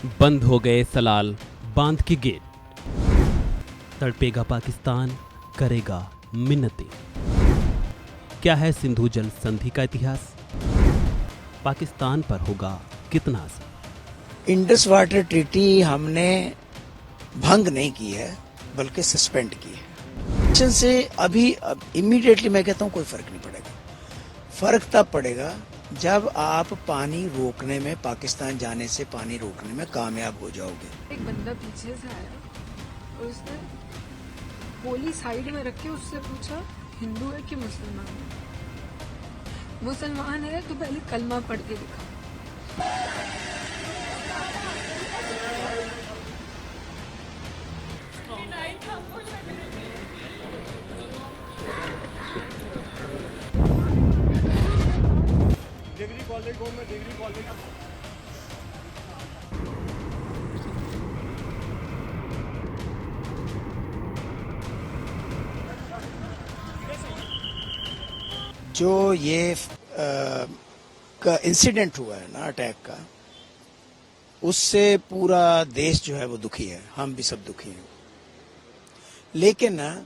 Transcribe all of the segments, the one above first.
बंद हो गए सलाल बांध के गेट। तड़पेगा पाकिस्तान, करेगा मिन्नतें। क्या है सिंधु जल संधि का इतिहास? पाकिस्तान पर होगा कितना असर? इंडस वाटर ट्रीटी हमने भंग नहीं की है बल्कि सस्पेंड की है। से अभी इमीडिएटली मैं कहता हूं कोई फर्क नहीं पड़ेगा। फर्क तब पड़ेगा जब आप पानी रोकने में, पाकिस्तान जाने से पानी रोकने में कामयाब हो जाओगे। एक बंदा पीछे से आया और उसने गोली साइड में रख के उससे पूछा हिंदू है कि मुसलमान है। मुसलमान है तो पहले कलमा पढ़ के दिखा। डिग्री कॉलेज में डिग्री कॉलेज जो ये का इंसिडेंट हुआ है ना, अटैक का, उससे पूरा देश जो है वो दुखी है। हम भी सब दुखी हैं। लेकिन ना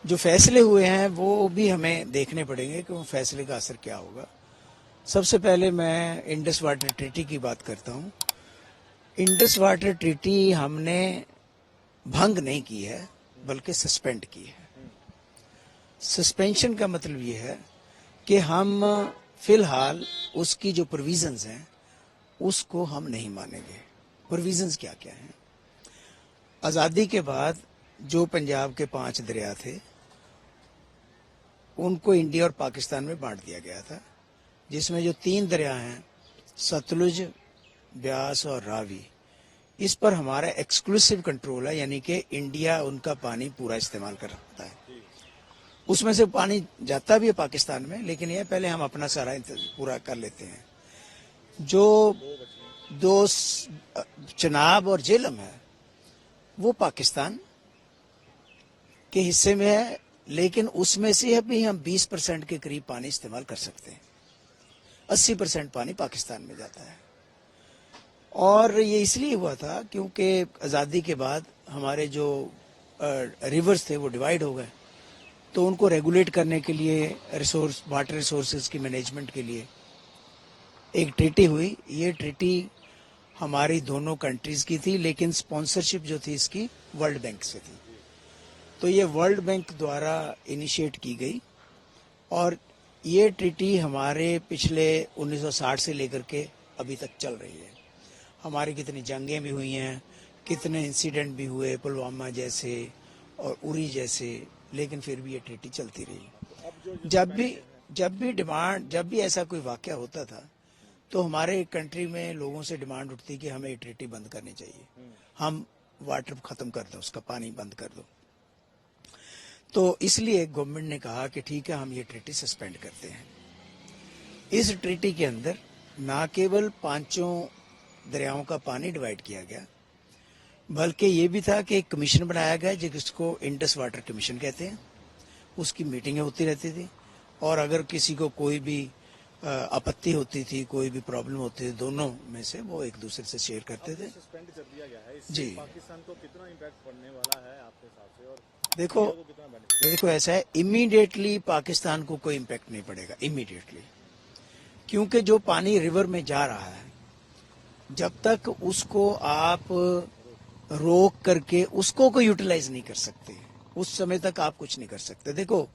जो फैसले हुए हैं वो भी हमें देखने पड़ेंगे कि वो फैसले का असर क्या होगा। सबसे पहले मैं इंडस वाटर ट्रीटी की बात करता हूं। इंडस वाटर ट्रीटी हमने भंग नहीं की है बल्कि सस्पेंड की है। सस्पेंशन का मतलब ये है कि हम फिलहाल उसकी जो प्रोविजंस हैं उसको हम नहीं मानेंगे। प्रोविजंस क्या क्या हैं? आज़ादी के बाद जो पंजाब के 5 दरिया थे उनको इंडिया और पाकिस्तान में बांट दिया गया था, जिसमें जो 3 दरिया हैं, सतलुज, ब्यास और रावी, इस पर हमारा एक्सक्लूसिव कंट्रोल है, यानी कि इंडिया उनका पानी पूरा इस्तेमाल कर सकता है। उसमें से पानी जाता भी है पाकिस्तान में, लेकिन यह पहले हम अपना सारा पूरा कर लेते हैं। जो 2 चनाब और झेलम है वो पाकिस्तान के हिस्से में है, लेकिन उसमें से भी हम 20% के करीब पानी इस्तेमाल कर सकते हैं। 80% पानी पाकिस्तान में जाता है। और ये इसलिए हुआ था क्योंकि आज़ादी के बाद हमारे जो रिवर्स थे वो डिवाइड हो गए, तो उनको रेगुलेट करने के लिए, रिसोर्स, वाटर रिसोर्सेज की मैनेजमेंट के लिए एक ट्रीटी हुई। ये ट्रीटी हमारी दोनों कंट्रीज की थी, लेकिन स्पॉन्सरशिप जो थी इसकी वर्ल्ड बैंक से थी। तो ये वर्ल्ड बैंक द्वारा इनिशिएट की गई और ये ट्रीटी हमारे पिछले 1960 से लेकर के अभी तक चल रही है। हमारी कितनी जंगें भी हुई हैं, कितने इंसिडेंट भी हुए, पुलवामा जैसे और उरी जैसे, लेकिन फिर भी ये ट्रीटी चलती रही। जब भी ऐसा कोई वाकया होता था तो हमारे कंट्री में लोगों से डिमांड उठती कि हमें ये ट्रीटी बंद करनी चाहिए, हम वाटर खत्म कर दो, उसका पानी बंद कर दो। तो इसलिए गवर्नमेंट ने कहा कि ठीक है, हम ये ट्रीटी सस्पेंड करते हैं। इस ट्रीटी के अंदर ना केवल 5 दरियाओं का पानी डिवाइड किया गया, बल्कि ये भी था कि एक कमीशन बनाया गया जिसको इंडस वाटर कमीशन कहते हैं। उसकी मीटिंगें होती रहती थी और अगर किसी को कोई भी आपत्ति होती थी, कोई भी प्रॉब्लम होती थी, दोनों में से वो एक दूसरे से शेयर करते थे। सस्पेंड कर दिया गया है, इससे जी, पाकिस्तान को कितना इम्पैक्ट पड़ने वाला है आपके हिसाब से, और देखो ऐसा है, इमीडिएटली पाकिस्तान को कोई इम्पैक्ट नहीं पड़ेगा इमीडिएटली, क्योंकि जो पानी रिवर में जा रहा है, जब तक उसको आप रोक करके उसको कोई यूटिलाइज नहीं कर सकते, उस समय तक आप कुछ नहीं कर सकते। देखो,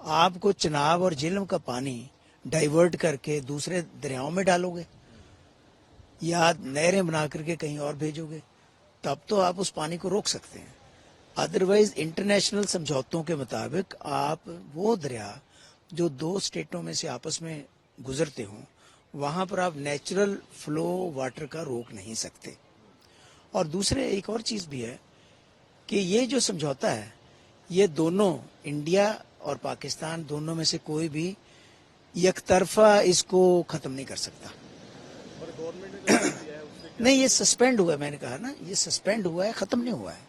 आपको चनाब और झेलम का पानी डाइवर्ट करके दूसरे दरियाओं में डालोगे या नहरें बना करके कहीं और भेजोगे, तब तो आप उस पानी को रोक सकते हैं। अदरवाइज इंटरनेशनल समझौतों के मुताबिक आप वो दरिया जो 2 स्टेटों में से आपस में गुजरते हों, वहां पर आप नेचुरल फ्लो वाटर का रोक नहीं सकते। और दूसरे एक और चीज भी है कि ये जो समझौता है, ये दोनों, इंडिया और पाकिस्तान, दोनों में से कोई भी एकतरफा इसको खत्म नहीं कर सकता। और गवर्नमेंट ने जो दिया है उससे नहीं, ये सस्पेंड हुआ है, मैंने कहा ना, ये सस्पेंड हुआ है, खत्म नहीं हुआ है।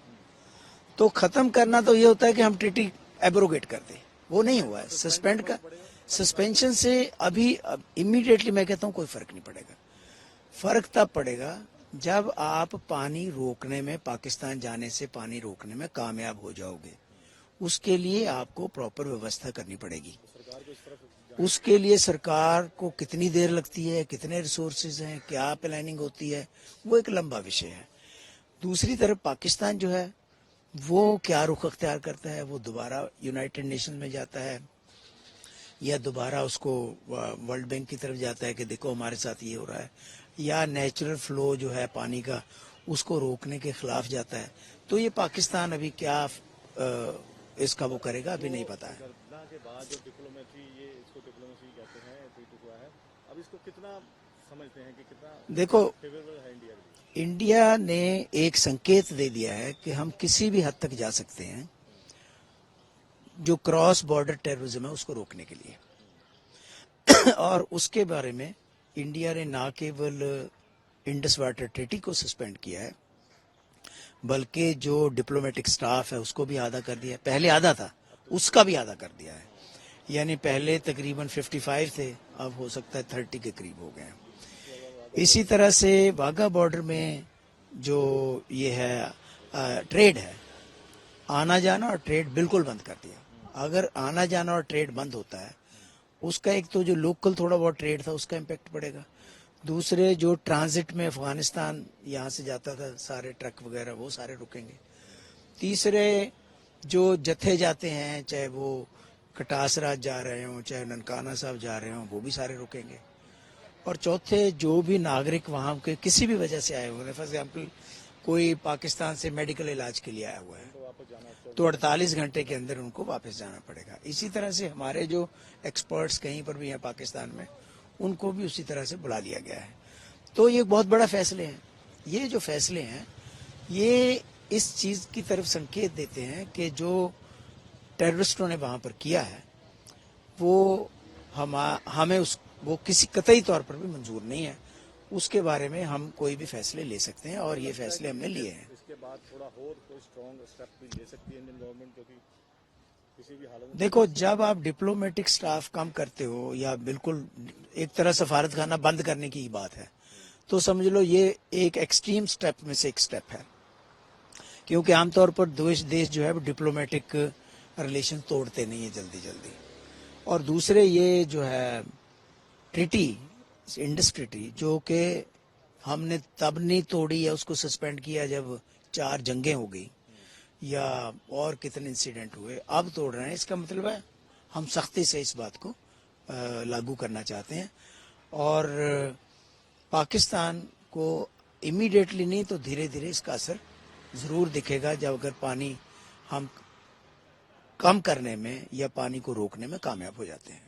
तो खत्म करना तो ये होता है कि हम ट्रीटी एब्रोगेट कर दें, वो नहीं हुआ है। सस्पेंड का, सस्पेंशन से अभी इमीडिएटली मैं कहता हूं कोई फर्क नहीं पड़ेगा। फर्क तब पड़ेगा जब आप पानी रोकने में, पाकिस्तान जाने से पानी रोकने में कामयाब हो जाओगे, उसके लिए आपको प्रॉपर व्यवस्था करनी पड़ेगी। उसके लिए सरकार को कितनी देर लगती है, कितने रिसोर्सेज हैं, क्या प्लानिंग होती है, वो एक लंबा विषय है। दूसरी तरफ पाकिस्तान जो है वो क्या रुख अख्तियार करता है, वो दोबारा यूनाइटेड नेशन में जाता है या दोबारा उसको वर्ल्ड बैंक की तरफ जाता है कि देखो हमारे साथ ये हो रहा है, या नेचुरल फ्लो जो है पानी का उसको रोकने के खिलाफ जाता है। तो ये पाकिस्तान अभी क्या इसका वो करेगा अभी नहीं पता है। गरना के बाद जो डिप्लोमेसी, ये इसको डिप्लोमेसी कहते हैं, ट्वीट हुआ है, अब इसको कितना समझते हैं कि कितना देखो, फेवरेबल है इंडिया के लिए? इंडिया ने एक संकेत दे दिया है कि हम किसी भी हद तक जा सकते हैं जो क्रॉस बॉर्डर टेररिज्म है उसको रोकने के लिए। और उसके बारे में इंडिया ने ना केवल इंडस वाटर ट्रीटी को सस्पेंड किया है, बल्कि जो डिप्लोमेटिक स्टाफ है उसको भी आधा कर दिया है। पहले आधा था, उसका भी आधा कर दिया है। यानी पहले तकरीबन 55 थे, अब हो सकता है 30 के करीब हो गए हैं। इसी तरह से वाघा बॉर्डर में जो ये है ट्रेड है, आना जाना और ट्रेड बिल्कुल बंद कर दिया। अगर आना जाना और ट्रेड बंद होता है, उसका एक तो जो लोकल थोड़ा बहुत ट्रेड था उसका इम्पेक्ट पड़ेगा, दूसरे जो ट्रांजिट में अफगानिस्तान यहाँ से जाता था सारे ट्रक वगैरह वो सारे रुकेंगे, तीसरे जो जत्थे जाते हैं चाहे वो कटासराज जा रहे हों चाहे ननकाना साहब जा रहे हों वो भी सारे रुकेंगे, और चौथे जो भी नागरिक वहाँ के किसी भी वजह से आए हुए हैं, फॉर एग्जाम्पल कोई पाकिस्तान से मेडिकल इलाज के लिए आया हुआ है तो 48 घंटे के अंदर उनको वापस जाना पड़ेगा। इसी तरह से हमारे जो एक्सपर्ट्स कहीं पर भी हैं पाकिस्तान में, उनको भी उसी तरह से बुला लिया गया है। तो ये बहुत बड़ा फैसले हैं। ये जो फैसले हैं ये इस चीज़ की तरफ संकेत देते हैं कि जो टेररिस्टों ने वहाँ पर किया है वो हमें वो किसी कतई तौर पर भी मंजूर नहीं है। उसके बारे में हम कोई भी फैसले ले सकते हैं और ये फैसले हमने लिए हैं। इसके बाद थोड़ा और कोई स्ट्रॉन्ग स्टेप भी ले सकती है इंडियन गवर्नमेंट, क्योंकि किसी भी हालत में देखो, जब आप डिप्लोमेटिक स्टाफ कम करते हो या बिल्कुल एक तरह सफारत खाना बंद करने की बात है, तो समझ लो ये एक एक्सट्रीम स्टेप में से एक स्टेप है, क्योंकि आमतौर पर देश जो है वो डिप्लोमेटिक रिलेशन तोड़ते नहीं है जल्दी जल्दी। और दूसरे ये जो है ट्रीटी, इंडस ट्रीटी, जो कि हमने तब नहीं तोड़ी या उसको सस्पेंड किया जब 4 जंगें हो गई या और कितने इंसिडेंट हुए, अब तोड़ रहे हैं। इसका मतलब है हम सख्ती से इस बात को लागू करना चाहते हैं, और पाकिस्तान को इमीडिएटली नहीं तो धीरे धीरे इसका असर ज़रूर दिखेगा जब अगर पानी हम कम करने में या पानी को रोकने में कामयाब हो जाते हैं।